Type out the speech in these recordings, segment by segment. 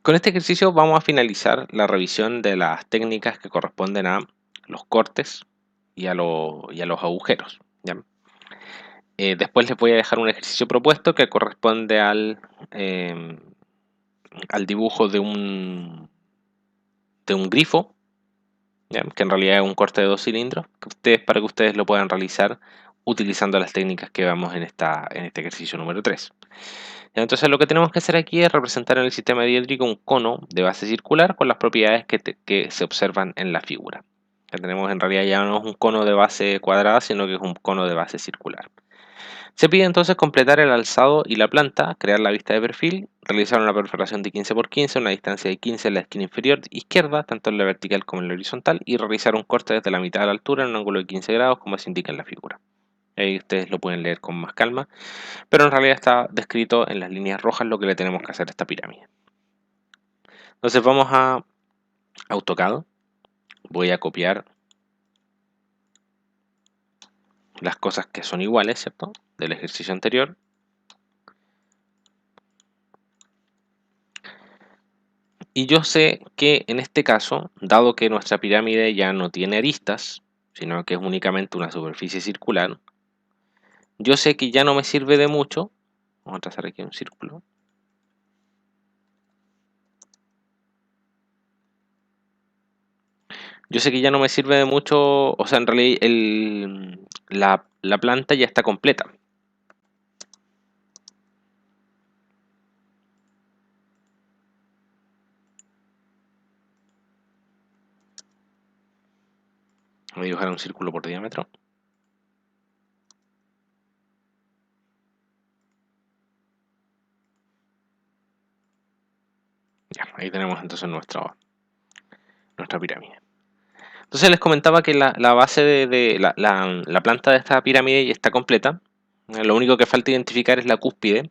Con este ejercicio vamos a finalizar la revisión de las técnicas que corresponden a los cortes y y a los agujeros, ¿ya? Después les voy a dejar un ejercicio propuesto que corresponde eh, al dibujo de un grifo, ¿ya? Que en realidad es un corte de 2 cilindros, para que ustedes lo puedan realizar utilizando las técnicas que vemos en este ejercicio número 3. Entonces lo que tenemos que hacer aquí es representar en el sistema diédrico un cono de base circular con las propiedades que se observan en la figura. Ya tenemos en realidad ya no es un cono de base cuadrada, sino que es un cono de base circular. Se pide entonces completar el alzado y la planta, crear la vista de perfil, realizar una perforación de 15 por 15, una distancia de 15 en la esquina inferior izquierda, tanto en la vertical como en la horizontal, y realizar un corte desde la mitad de la altura en un ángulo de 15 grados, como se indica en la figura. Ahí ustedes lo pueden leer con más calma, pero en realidad está descrito en las líneas rojas lo que le tenemos que hacer a esta pirámide. Entonces vamos a AutoCAD, voy a copiar las cosas que son iguales, ¿cierto? Del ejercicio anterior. Y yo sé que en este caso, dado que nuestra pirámide ya no tiene aristas, sino que es únicamente una superficie circular, yo sé que ya no me sirve de mucho. Vamos a trazar aquí un círculo. Yo sé que ya no me sirve de mucho, o sea, en realidad la planta ya está completa. Voy a dibujar un círculo por diámetro. Ya, ahí tenemos entonces nuestra pirámide. Entonces les comentaba que la base la planta de esta pirámide ya está completa. Lo único que falta identificar es la cúspide,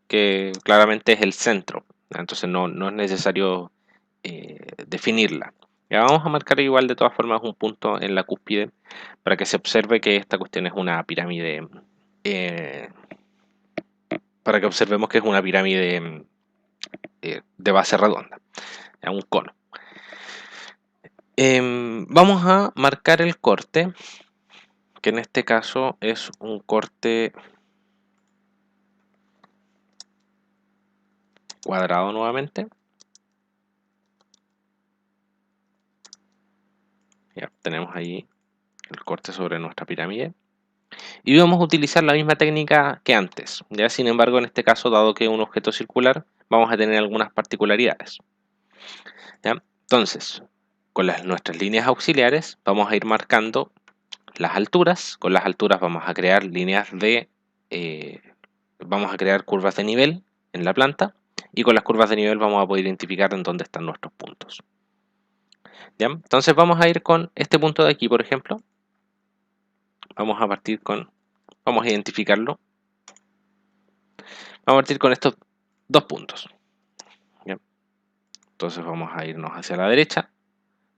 que claramente es el centro. Entonces no es necesario definirla. Ya vamos a marcar igual de todas formas un punto en la cúspide para que se observe que esta cuestión es una pirámide, eh, para que observemos que es una pirámide de base redonda, un cono. Vamos a marcar el corte, que en este caso es un corte cuadrado nuevamente. Ya tenemos ahí el corte sobre nuestra pirámide. Y vamos a utilizar la misma técnica que antes. Ya, sin embargo, en este caso, dado que es un objeto circular, vamos a tener algunas particularidades. ¿Ya? Entonces, con nuestras líneas auxiliares vamos a ir marcando las alturas. Con las alturas vamos a crear eh, vamos a crear curvas de nivel en la planta. Y con las curvas de nivel vamos a poder identificar en dónde están nuestros puntos. ¿Ya? Entonces vamos a ir con este punto de aquí, por ejemplo. Vamos a identificarlo. Vamos a partir con estos dos puntos. ¿Ya? Entonces vamos a irnos hacia la derecha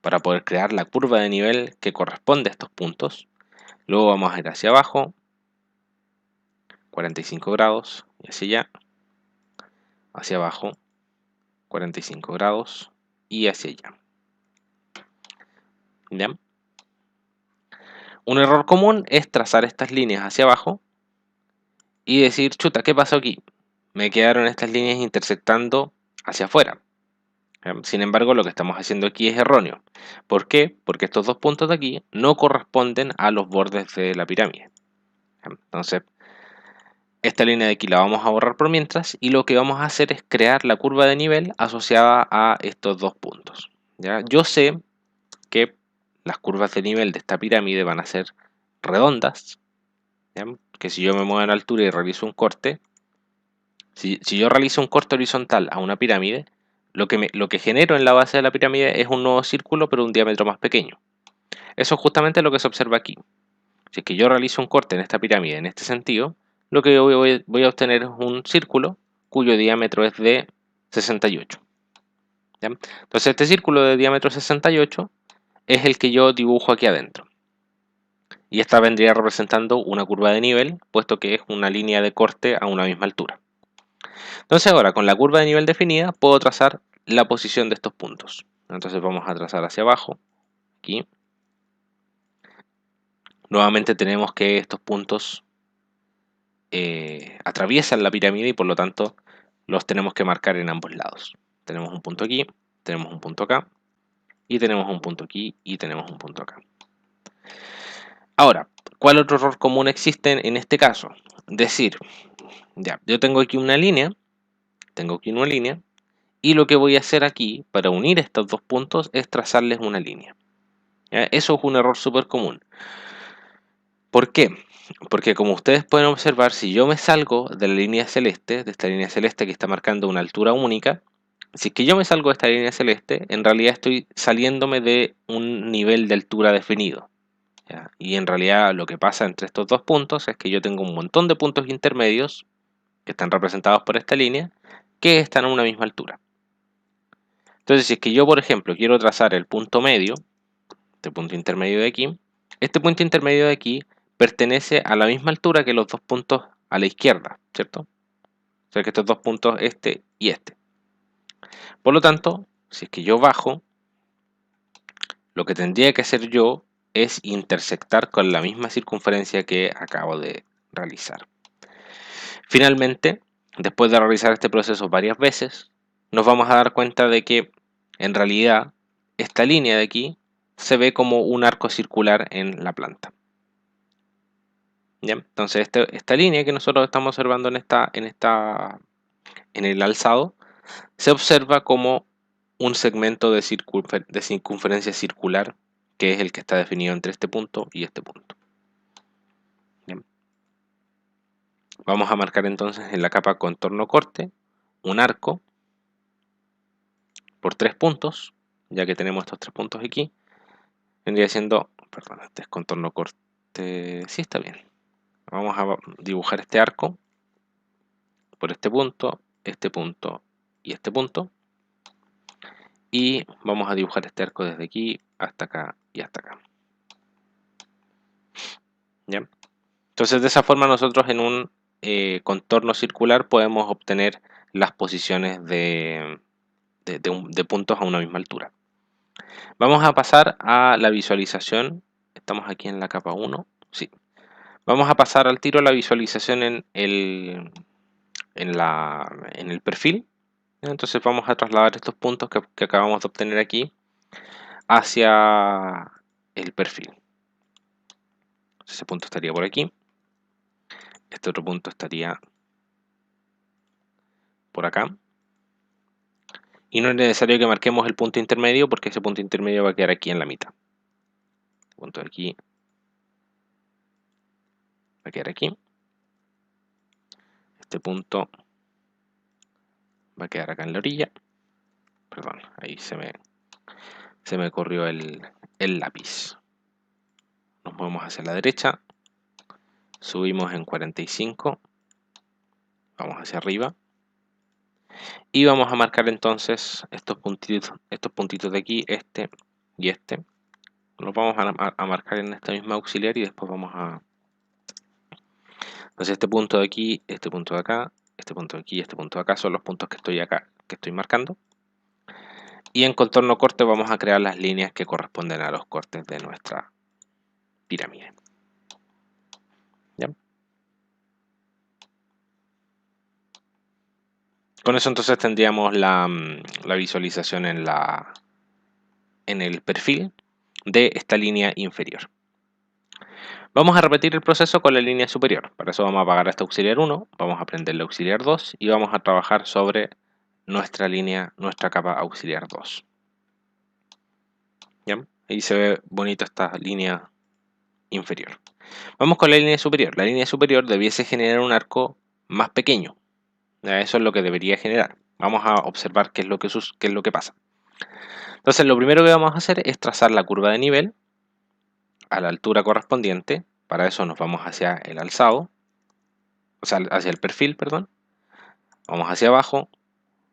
para poder crear la curva de nivel que corresponde a estos puntos. Luego vamos a ir hacia abajo, 45 grados, y hacia allá, hacia abajo, 45 grados, y hacia allá. ¿Ya? Un error común es trazar estas líneas hacia abajo y decir, chuta, ¿qué pasó aquí? Me quedaron estas líneas intersectando hacia afuera. Sin embargo, lo que estamos haciendo aquí es erróneo. ¿Por qué? Porque estos dos puntos de aquí no corresponden a los bordes de la pirámide. Entonces, esta línea de aquí la vamos a borrar por mientras y lo que vamos a hacer es crear la curva de nivel asociada a estos dos puntos. ¿Ya? Yo sé que las curvas de nivel de esta pirámide van a ser redondas, ¿ya? Que si yo me muevo en altura y realizo un corte, si yo realizo un corte horizontal a una pirámide, lo que genero en la base de la pirámide es un nuevo círculo, pero un diámetro más pequeño. Eso es justamente lo que se observa aquí. Si es que yo realizo un corte en esta pirámide en este sentido, lo que voy a obtener es un círculo cuyo diámetro es de 68. ¿Ya? Entonces este círculo de diámetro 68 es el que yo dibujo aquí adentro. Y esta vendría representando una curva de nivel, puesto que es una línea de corte a una misma altura. Entonces ahora, con la curva de nivel definida, puedo trazar la posición de estos puntos. Entonces vamos a trazar hacia abajo, aquí. Nuevamente tenemos que estos puntos atraviesan la pirámide y por lo tanto los tenemos que marcar en ambos lados. Tenemos un punto aquí, tenemos un punto acá, y tenemos un punto aquí y tenemos un punto acá. Ahora, ¿cuál otro error común existe en este caso? Decir, ya, yo tengo aquí una línea, y lo que voy a hacer aquí para unir estos dos puntos es trazarles una línea. ¿Ya? Eso es un error súper común. ¿Por qué? Porque como ustedes pueden observar, si yo me salgo de la línea celeste, de esta línea celeste que está marcando una altura única, si es que yo me salgo de esta línea celeste, en realidad estoy saliéndome de un nivel de altura definido. ¿Ya? Y en realidad lo que pasa entre estos dos puntos es que yo tengo un montón de puntos intermedios que están representados por esta línea que están a una misma altura. Entonces, si es que yo, por ejemplo, quiero trazar el punto medio, este punto intermedio de aquí, este punto intermedio de aquí pertenece a la misma altura que los dos puntos a la izquierda, ¿cierto? O sea que estos dos puntos, este y este. Por lo tanto, si es que yo bajo, lo que tendría que hacer yo es intersectar con la misma circunferencia que acabo de realizar. Finalmente, después de realizar este proceso varias veces, nos vamos a dar cuenta de que en realidad esta línea de aquí se ve como un arco circular en la planta. ¿Ya? Entonces esta línea que nosotros estamos observando en el alzado se observa como un segmento de circunferencia circular que es el que está definido entre este punto y este punto. ¿Ya? Vamos a marcar entonces en la capa contorno corte un arco por 3 puntos, ya que tenemos estos 3 puntos aquí. Vendría siendo, perdón, este es contorno corte, sí está bien. Vamos a dibujar este arco por este punto y este punto. Y vamos a dibujar este arco desde aquí hasta acá y hasta acá. ¿Ya? Entonces de esa forma nosotros en un contorno circular podemos obtener las posiciones de puntos a una misma altura. Vamos a pasar a la visualización. Estamos aquí en la capa 1. Sí. Vamos a pasar al tiro a la visualización en el perfil. Entonces vamos a trasladar estos puntos que acabamos de obtener aquí hacia el perfil. Ese punto estaría por aquí. Este otro punto estaría por acá. Y no es necesario que marquemos el punto intermedio porque ese punto intermedio va a quedar aquí en la mitad. El punto de aquí va a quedar aquí. Este punto va a quedar acá en la orilla. Perdón, ahí se me corrió el lápiz. Nos movemos hacia la derecha. Subimos en 45. Vamos hacia arriba. Y vamos a marcar entonces estos puntitos de aquí, este y este. Los vamos a marcar en esta misma auxiliar y después vamos a... Entonces este punto de aquí, este punto de acá, este punto de aquí y este punto de acá son los puntos que estoy acá, que estoy marcando. Y en contorno corte vamos a crear las líneas que corresponden a los cortes de nuestra pirámide. ¿Ya? Con eso entonces tendríamos la visualización en el perfil de esta línea inferior. Vamos a repetir el proceso con la línea superior. Para eso vamos a apagar esta auxiliar 1, vamos a prender la auxiliar 2 y vamos a trabajar sobre nuestra capa auxiliar 2. ¿Ya? Ahí se ve bonito esta línea inferior. Vamos con la línea superior. La línea superior debiese generar un arco más pequeño. ¿Ya? Eso es lo que debería generar. Vamos a observar qué es lo que pasa. Entonces lo primero que vamos a hacer es trazar la curva de nivel a la altura correspondiente. Para eso nos vamos hacia el alzado, o sea, hacia el perfil, perdón. Vamos hacia abajo,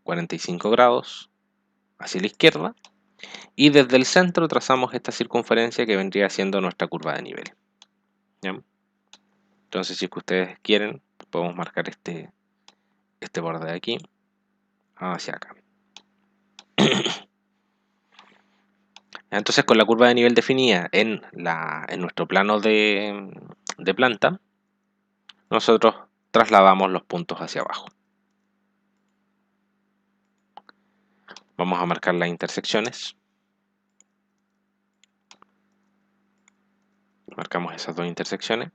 45 grados, hacia la izquierda. Y desde el centro trazamos esta circunferencia que vendría siendo nuestra curva de nivel. ¿Ya? Entonces, si es que ustedes quieren, podemos marcar este borde de aquí hacia acá. Entonces, con la curva de nivel definida en nuestro plano de planta, nosotros trasladamos los puntos hacia abajo. Vamos a marcar las intersecciones. Marcamos esas dos intersecciones.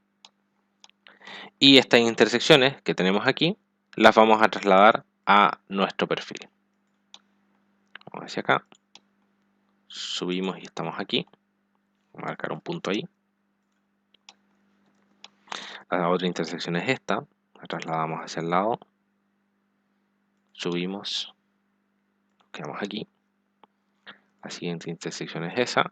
Y estas intersecciones que tenemos aquí, las vamos a trasladar a nuestro perfil. Vamos hacia acá. Subimos y estamos aquí. Vamos a marcar un punto ahí. La otra intersección es esta. La trasladamos hacia el lado. Subimos. Nos quedamos aquí. La siguiente intersección es esa.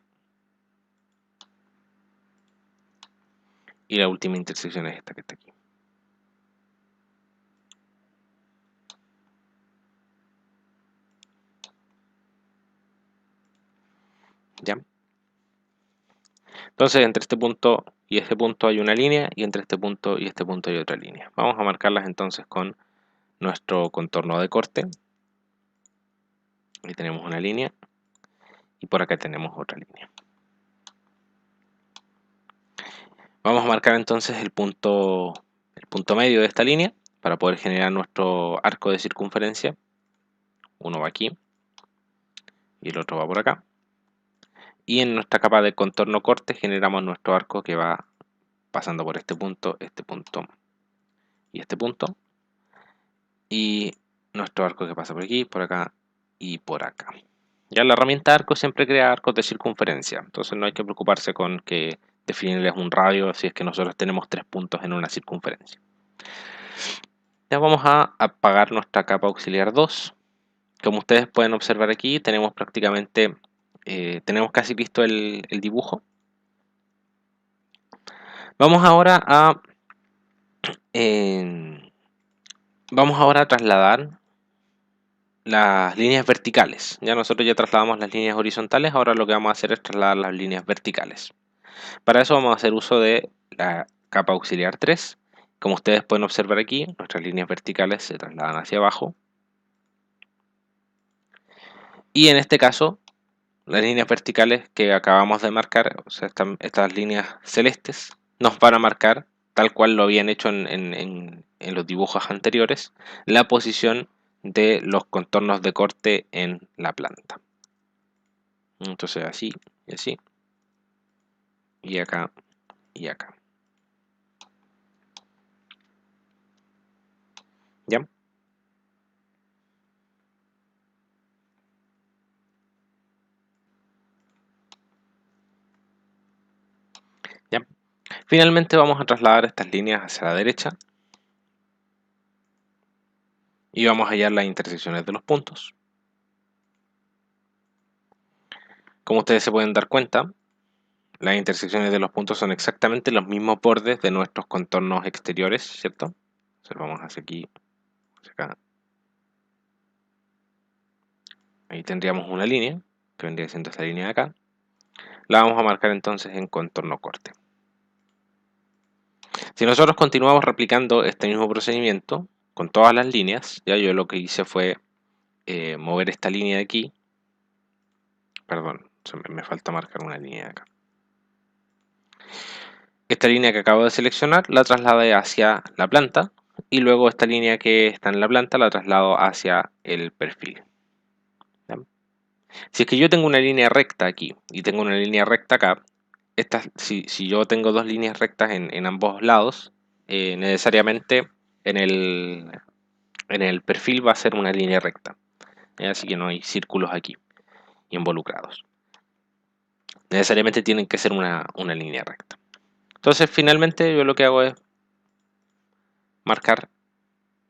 Y la última intersección es esta que está aquí. ¿Ya? Entonces, entre este punto y este punto hay una línea, y entre este punto y este punto hay otra línea. Vamos a marcarlas entonces con nuestro contorno de corte. Ahí tenemos una línea, y por acá tenemos otra línea. Vamos a marcar entonces el punto medio de esta línea para poder generar nuestro arco de circunferencia. Uno va aquí y el otro va por acá. Y en nuestra capa de contorno corte generamos nuestro arco que va pasando por este punto y este punto. Y nuestro arco que pasa por aquí, por acá y por acá. Ya la herramienta arco siempre crea arcos de circunferencia, entonces no hay que preocuparse con que definirles un radio si es que nosotros tenemos 3 puntos en una circunferencia. Ya vamos a apagar nuestra capa auxiliar 2. Como ustedes pueden observar aquí, tenemos prácticamente, tenemos casi listo el dibujo. Vamos ahora a trasladar las líneas verticales. Ya nosotros ya trasladamos las líneas horizontales, ahora lo que vamos a hacer es trasladar las líneas verticales. Para eso vamos a hacer uso de la capa auxiliar 3. Como ustedes pueden observar aquí, nuestras líneas verticales se trasladan hacia abajo. Y en este caso, las líneas verticales que acabamos de marcar, o sea, estas líneas celestes, nos van a marcar, tal cual lo habían hecho en los dibujos anteriores, la posición de los contornos de corte en la planta. Entonces así y así, y acá y acá. ¿Ya? ¿Ya? Finalmente vamos a trasladar estas líneas hacia la derecha y vamos a hallar las intersecciones de los puntos. Como ustedes se pueden dar cuenta, las intersecciones de los puntos son exactamente los mismos bordes de nuestros contornos exteriores, ¿cierto? Entonces vamos hacia aquí, hacia acá. Ahí tendríamos una línea, que vendría siendo esta línea de acá. La vamos a marcar entonces en contorno corte. Si nosotros continuamos replicando este mismo procedimiento con todas las líneas, ya yo lo que hice fue mover esta línea de aquí. Perdón, me falta marcar una línea de acá. Esta línea que acabo de seleccionar la trasladé hacia la planta y luego esta línea que está en la planta la traslado hacia el perfil. ¿Ya? Si es que yo tengo una línea recta aquí y tengo una línea recta acá, si yo tengo dos líneas rectas en ambos lados, necesariamente en el perfil va a ser una línea recta. Así que no hay círculos aquí involucrados. Necesariamente tienen que ser una línea recta. Entonces finalmente yo lo que hago es marcar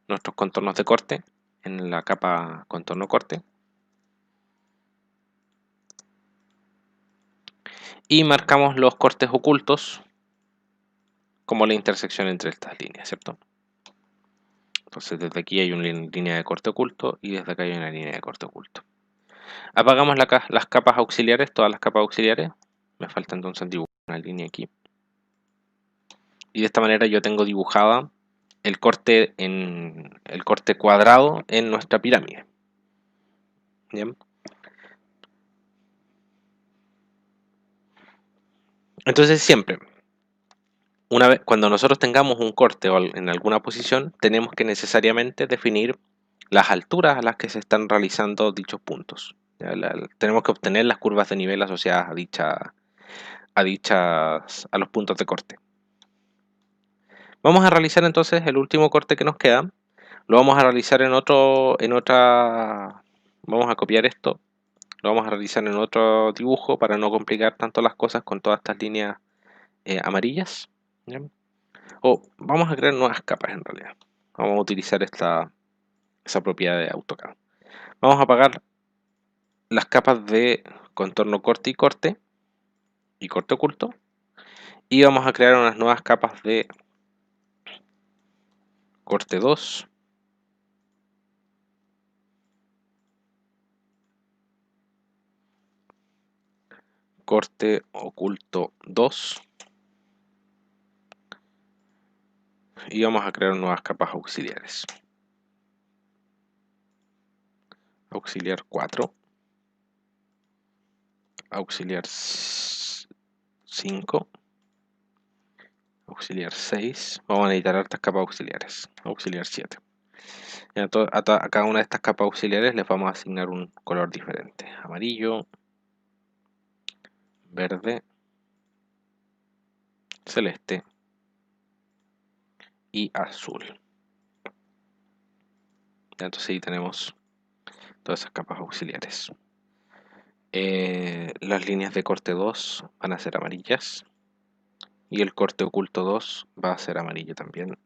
nuestros contornos de corte en la capa contorno corte y marcamos los cortes ocultos como la intersección entre estas líneas, ¿cierto? Entonces desde aquí hay una línea de corte oculto y desde acá hay una línea de corte oculto. Apagamos las capas auxiliares, todas las capas auxiliares. Me falta entonces dibujar una línea aquí. Y de esta manera yo tengo dibujada el corte cuadrado en nuestra pirámide. ¿Bien? Entonces siempre, una vez, cuando nosotros tengamos un corte o en alguna posición, tenemos que necesariamente definir las alturas a las que se están realizando dichos puntos. Tenemos que obtener las curvas de nivel asociadas a los puntos de corte. Vamos a realizar entonces el último corte que nos queda. Lo vamos a realizar vamos a copiar esto, lo vamos a realizar en otro dibujo para no complicar tanto las cosas con todas estas líneas amarillas. ¿Ya? O vamos a crear nuevas capas en realidad. Vamos a utilizar esa propiedad de AutoCAD. Vamos a apagar las capas de contorno corte y corte oculto. Y vamos a crear unas nuevas capas de corte 2, corte oculto 2. Y vamos a crear nuevas capas auxiliares. Auxiliar 4. Auxiliar 5. Auxiliar 6. Vamos a necesitar hartas capas auxiliares. Auxiliar 7. A cada una de estas capas auxiliares les vamos a asignar un color diferente. Amarillo, verde, celeste y azul. Entonces ahí tenemos todas esas capas auxiliares. Las líneas de corte 2 van a ser amarillas y el corte oculto 2 va a ser amarillo también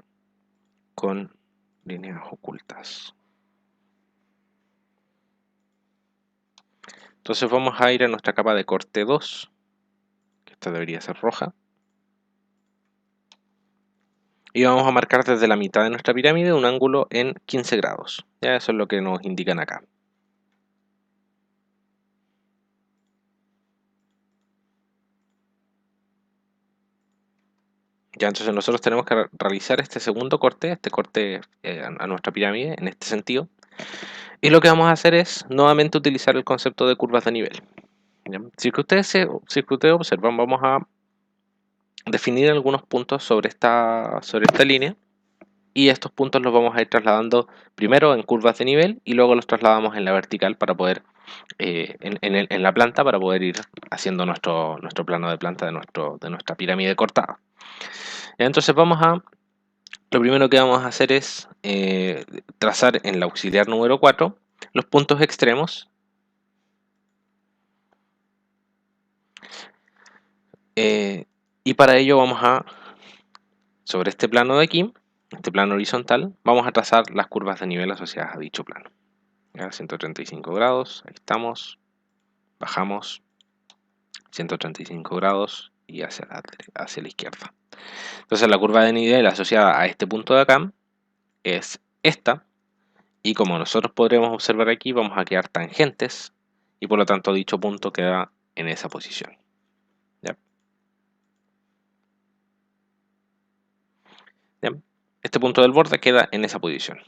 con líneas ocultas. Entonces vamos a ir a nuestra capa de corte 2, que esta debería ser roja, y vamos a marcar desde la mitad de nuestra pirámide un ángulo en 15 grados. Ya eso es lo que nos indican acá. Ya, entonces nosotros tenemos que realizar este segundo corte, a nuestra pirámide en este sentido. Y lo que vamos a hacer es nuevamente utilizar el concepto de curvas de nivel. ¿Ya? Si es que ustedes observan, vamos a definir algunos puntos sobre esta línea. Y estos puntos los vamos a ir trasladando primero en curvas de nivel y luego los trasladamos en la vertical para poder, en la planta, para poder ir haciendo nuestro plano de planta de nuestra pirámide cortada. Entonces lo primero que vamos a hacer es trazar en la auxiliar número 4 los puntos extremos y para ello sobre este plano de aquí, este plano horizontal, vamos a trazar las curvas de nivel asociadas a dicho plano. ¿Ya? 135 grados, ahí estamos, bajamos 135 grados y hacia la izquierda. Entonces la curva de nivel asociada a este punto de acá es esta, y como nosotros podremos observar aquí, vamos a quedar tangentes y por lo tanto dicho punto queda en esa posición. ¿Ya? ¿Ya? Este punto del borde queda en esa posición.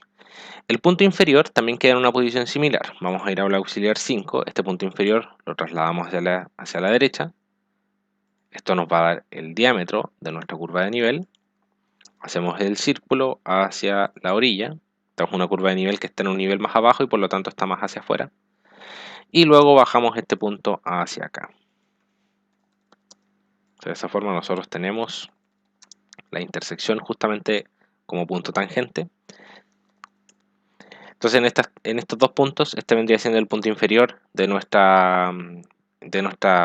El punto inferior también queda en una posición similar. Vamos a ir a la auxiliar 5. Este punto inferior lo trasladamos hacia la derecha. Esto nos va a dar el diámetro de nuestra curva de nivel. Hacemos el círculo hacia la orilla. Tenemos una curva de nivel que está en un nivel más abajo y por lo tanto está más hacia afuera. Y luego bajamos este punto hacia acá. De esa forma nosotros tenemos la intersección justamente como punto tangente. Entonces en estos dos puntos, este vendría siendo el punto inferior de nuestra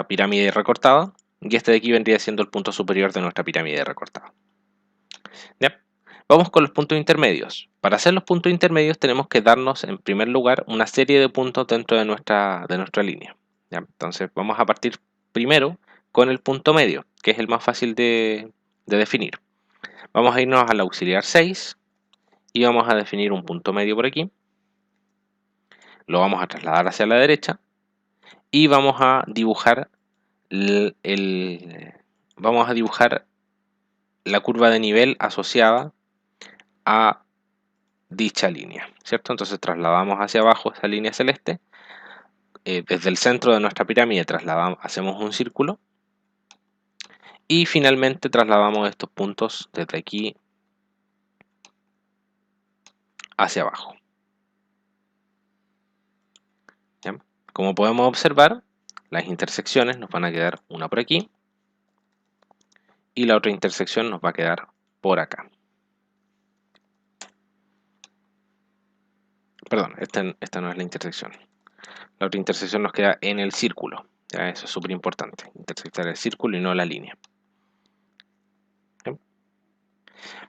pirámide recortada y este de aquí vendría siendo el punto superior de nuestra pirámide recortada. ¿Ya? Vamos con los puntos intermedios. Para hacer los puntos intermedios tenemos que darnos en primer lugar una serie de puntos dentro de nuestra línea. ¿Ya? Entonces vamos a partir primero con el punto medio, que es el más fácil de definir. Vamos a irnos al auxiliar 6 y vamos a definir un punto medio por aquí. Lo vamos a trasladar hacia la derecha y vamos a dibujar la curva de nivel asociada a dicha línea, ¿cierto? Entonces trasladamos hacia abajo esa línea celeste, desde el centro de nuestra pirámide hacemos un círculo Y finalmente trasladamos estos puntos desde aquí hacia abajo. ¿Ya? Como podemos observar, las intersecciones nos van a quedar una por aquí y la otra intersección nos va a quedar por acá. Perdón, esta no es la intersección. La otra intersección nos queda en el círculo. ¿Ya? Eso es súper importante, intersectar el círculo y no la línea. ¿Ya?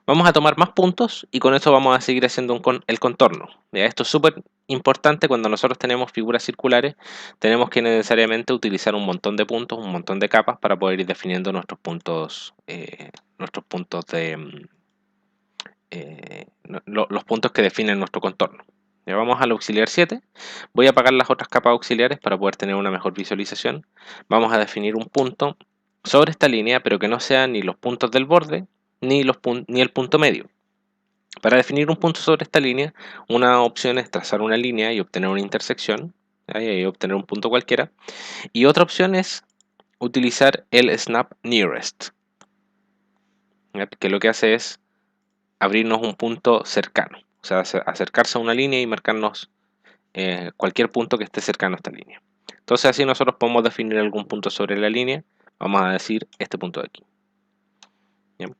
Vamos a tomar más puntos y con eso vamos a seguir haciendo el contorno. ¿Ya? Esto es súper importante cuando nosotros tenemos figuras circulares. Tenemos que necesariamente utilizar un montón de puntos, un montón de capas para poder ir definiendo nuestros puntos de los puntos que definen nuestro contorno. Ya vamos al auxiliar 7. Voy a apagar las otras capas auxiliares para poder tener una mejor visualización. Vamos a definir un punto sobre esta línea, pero que no sean ni los puntos del borde ni el punto medio. Para definir un punto sobre esta línea, una opción es trazar una línea y obtener una intersección, y obtener un punto cualquiera. Y otra opción es utilizar el Snap Nearest, que lo que hace es abrirnos un punto cercano, o sea, acercarse a una línea y marcarnos cualquier punto que esté cercano a esta línea. Entonces así nosotros podemos definir algún punto sobre la línea. Vamos a decir este punto de aquí. ¿Bien?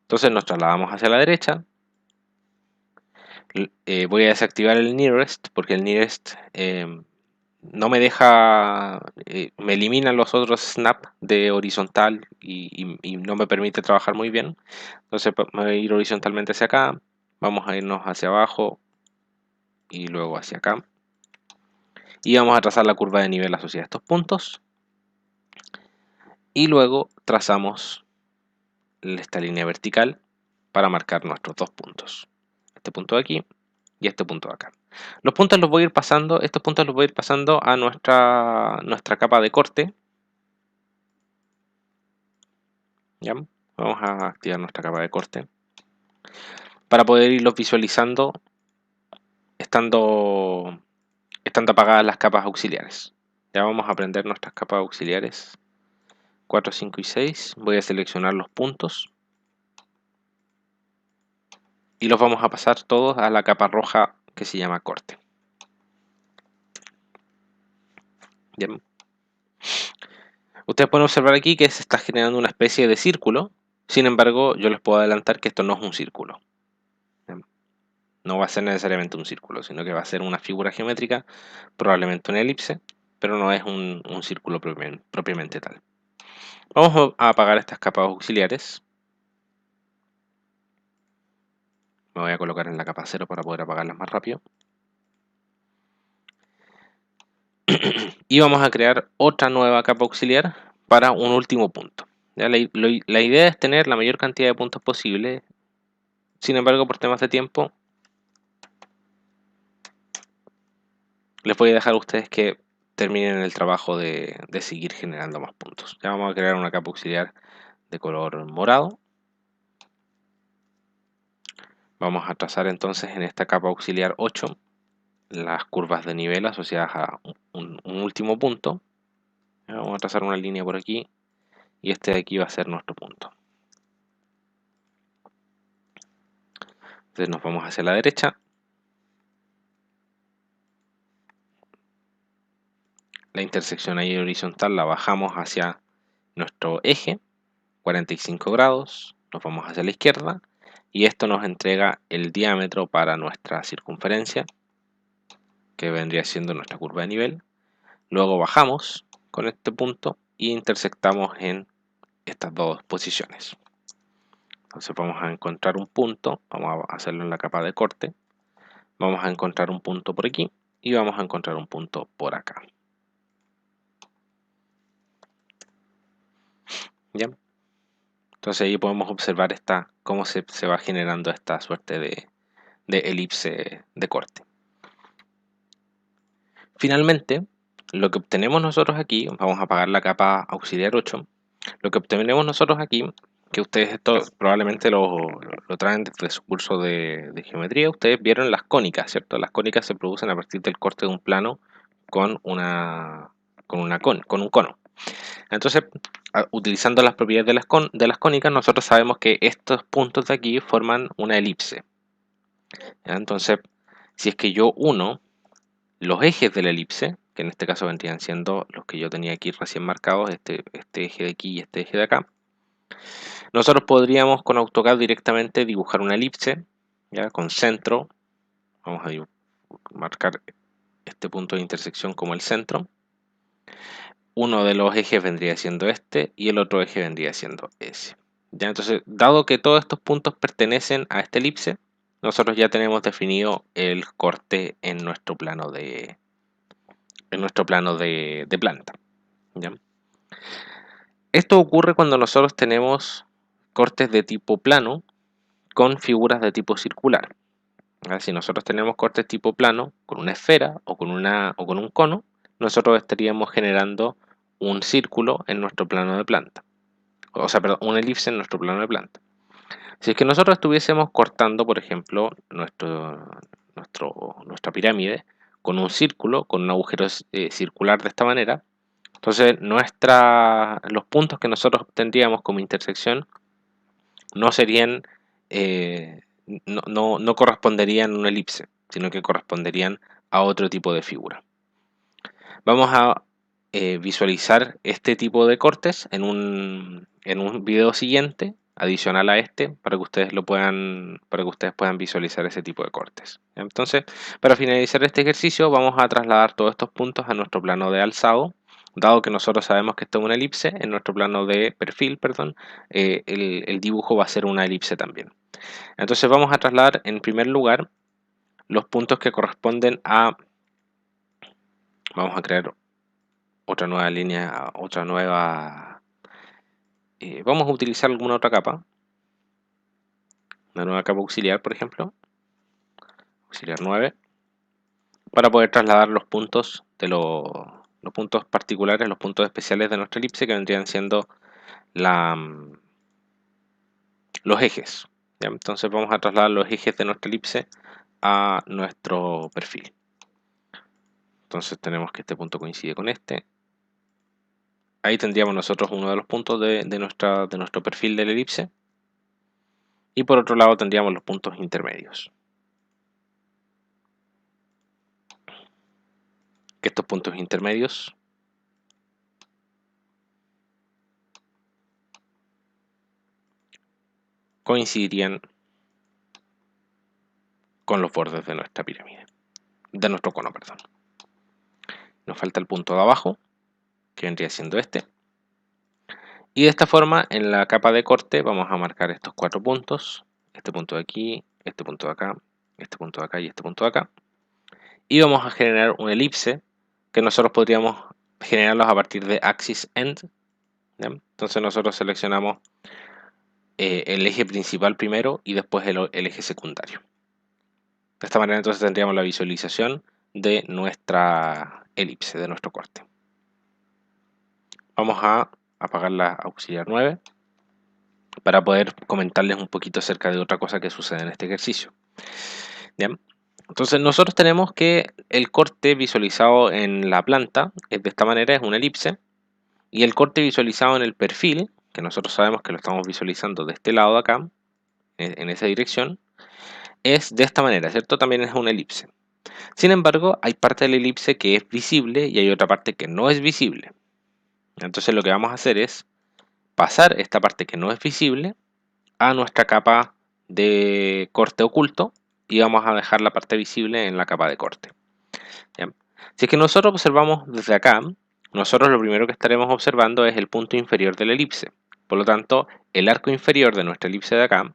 Entonces nos trasladamos hacia la derecha. Voy a desactivar el nearest porque el nearest no me deja, me elimina los otros snap de horizontal y no me permite trabajar muy bien. Entonces me voy a ir horizontalmente hacia acá. Vamos a irnos hacia abajo y luego hacia acá. Y vamos a trazar la curva de nivel asociada a estos puntos. Y luego trazamos esta línea vertical para marcar nuestros dos puntos. Este punto de aquí y este punto de acá. Los puntos los voy a ir pasando, estos puntos los voy a ir pasando a nuestra capa de corte. ¿Ya? Vamos a activar nuestra capa de corte para poder irlos visualizando estando apagadas las capas auxiliares. Ya vamos a prender nuestras capas auxiliares 4, 5 y 6. Voy a seleccionar los puntos y los vamos a pasar todos a la capa roja que se llama corte. Bien. Ustedes pueden observar aquí que se está generando una especie de círculo. Sin embargo, yo les puedo adelantar que esto no es un círculo. Bien. No va a ser necesariamente un círculo, sino que va a ser una figura geométrica, probablemente una elipse, pero no es un círculo propiamente tal. Vamos a apagar estas capas auxiliares. Me voy a colocar en la capa 0 para poder apagarlas más rápido. Y vamos a crear otra nueva capa auxiliar para un último punto. ¿Ya? La idea es tener la mayor cantidad de puntos posible. Sin embargo, por temas de tiempo, les voy a dejar a ustedes que terminen el trabajo de seguir generando más puntos. Ya vamos a crear una capa auxiliar de color morado. Vamos a trazar entonces en esta capa auxiliar 8 las curvas de nivel asociadas a un último punto. Vamos a trazar una línea por aquí y este de aquí va a ser nuestro punto. Entonces nos vamos hacia la derecha. La intersección ahí horizontal la bajamos hacia nuestro eje, 45 grados, nos vamos hacia la izquierda y esto nos entrega el diámetro para nuestra circunferencia, que vendría siendo nuestra curva de nivel. Luego bajamos con este punto y intersectamos en estas dos posiciones. Entonces vamos a encontrar un punto, vamos a hacerlo en la capa de corte, vamos a encontrar un punto por aquí y vamos a encontrar un punto por acá. ¿Ya? Entonces ahí podemos observar cómo se va generando esta suerte de elipse de corte. Finalmente, lo que obtenemos nosotros aquí, vamos a apagar la capa auxiliar 8, lo que obtenemos nosotros aquí, que ustedes esto probablemente lo traen desde su curso de geometría, ustedes vieron las cónicas, ¿cierto? Las cónicas se producen a partir del corte de un plano con un cono. Entonces, utilizando las propiedades de las cónicas, nosotros sabemos que estos puntos de aquí forman una elipse. ¿Ya? Entonces, si es que yo uno los ejes de la elipse, que en este caso vendrían siendo los que yo tenía aquí recién marcados, este eje de aquí y este eje de acá, nosotros podríamos con AutoCAD directamente dibujar una elipse, ¿ya? Con centro. Vamos a marcar este punto de intersección como el centro. Uno de los ejes vendría siendo este y el otro eje vendría siendo ese. ¿Ya? Entonces, dado que todos estos puntos pertenecen a esta elipse, nosotros ya tenemos definido el corte en nuestro plano de planta. ¿Ya? Esto ocurre cuando nosotros tenemos cortes de tipo plano con figuras de tipo circular. ¿Ya? Si nosotros tenemos cortes tipo plano con una esfera o con un cono, nosotros estaríamos generando un círculo en nuestro plano de planta. O sea, perdón, una elipse en nuestro plano de planta. Si es que nosotros estuviésemos cortando, por ejemplo, nuestra pirámide con un círculo, con un agujero circular de esta manera, entonces los puntos que nosotros obtendríamos como intersección no serían, no corresponderían a una elipse, sino que corresponderían a otro tipo de figura. Vamos a visualizar este tipo de cortes en un video siguiente, adicional a este, para que ustedes puedan visualizar ese tipo de cortes. Entonces, para finalizar este ejercicio, vamos a trasladar todos estos puntos a nuestro plano de alzado. Dado que nosotros sabemos que esto es una elipse, en nuestro plano de perfil, perdón, el dibujo va a ser una elipse también. Entonces vamos a trasladar en primer lugar los puntos que corresponden a... Vamos a crear otra nueva línea, vamos a utilizar alguna otra capa, una nueva capa auxiliar, por ejemplo, auxiliar 9, para poder trasladar los puntos los puntos particulares, los puntos especiales de nuestra elipse, que vendrían siendo los ejes. ¿Ya? Entonces vamos a trasladar los ejes de nuestra elipse a nuestro perfil. Entonces tenemos que este punto coincide con este. Ahí tendríamos nosotros uno de los puntos de nuestro perfil de la elipse. Y por otro lado tendríamos los puntos intermedios. Que estos puntos intermedios coincidirían con los bordes de nuestra pirámide, de nuestro cono, perdón. Nos falta el punto de abajo, que vendría siendo este. Y de esta forma, en la capa de corte, vamos a marcar estos 4 puntos. Este punto de aquí, este punto de acá, este punto de acá y este punto de acá. Y vamos a generar una elipse que nosotros podríamos generarlos a partir de axis end. ¿Ya? Entonces nosotros seleccionamos el eje principal primero y después el eje secundario. De esta manera entonces tendríamos la visualización de nuestra elipse, de nuestro corte. Vamos a apagar la auxiliar 9 para poder comentarles un poquito acerca de otra cosa que sucede en este ejercicio. ¿Bien? Entonces nosotros tenemos que el corte visualizado en la planta de esta manera, es una elipse, y el corte visualizado en el perfil, que nosotros sabemos que lo estamos visualizando de este lado de acá, en esa dirección, es de esta manera, ¿cierto? También es una elipse. Sin embargo, hay parte de la elipse que es visible y hay otra parte que no es visible. Entonces lo que vamos a hacer es pasar esta parte que no es visible a nuestra capa de corte oculto y vamos a dejar la parte visible en la capa de corte. ¿Ya? Si es que nosotros observamos desde acá, nosotros lo primero que estaremos observando es el punto inferior de la elipse. Por lo tanto, el arco inferior de nuestra elipse de acá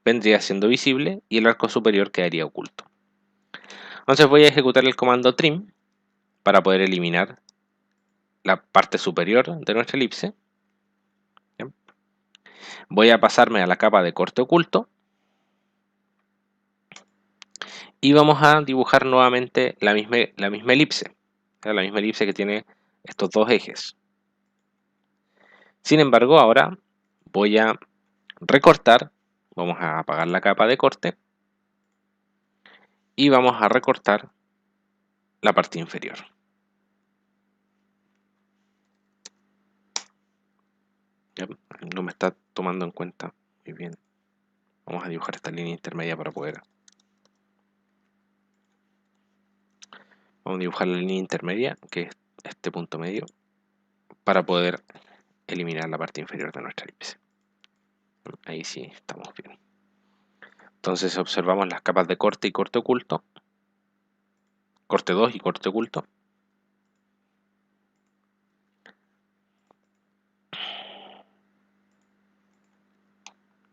vendría siendo visible y el arco superior quedaría oculto. Entonces voy a ejecutar el comando trim para poder eliminar la parte superior de nuestra elipse. ¿Bien? Voy a pasarme a la capa de corte oculto y vamos a dibujar nuevamente la misma elipse, la misma elipse que tiene estos dos ejes. Sin embargo, ahora voy a recortar, vamos a apagar la capa de corte y vamos a recortar la parte inferior. ¿Ya? No me está tomando en cuenta. Muy bien. Vamos a dibujar esta línea intermedia para poder... Vamos a dibujar la línea intermedia, que es este punto medio, para poder eliminar la parte inferior de nuestra elipse. Ahí sí estamos bien. Entonces observamos las capas de corte y corte oculto. Corte 2 y corte oculto.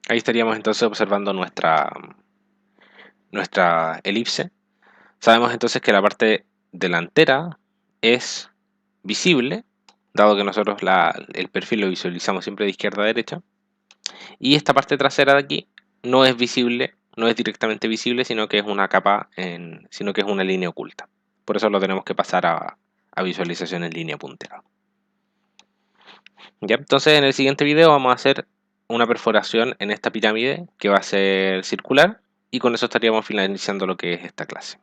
Ahí estaríamos entonces observando nuestra elipse. Sabemos entonces que la parte delantera es visible, dado que nosotros el perfil lo visualizamos siempre de izquierda a derecha. Y esta parte trasera de aquí no es visible, no es directamente visible, sino que es una capa, sino que es una línea oculta. Por eso lo tenemos que pasar a visualización en línea puntera. ¿Ya? Entonces en el siguiente video vamos a hacer una perforación en esta pirámide que va a ser circular y con eso estaríamos finalizando lo que es esta clase.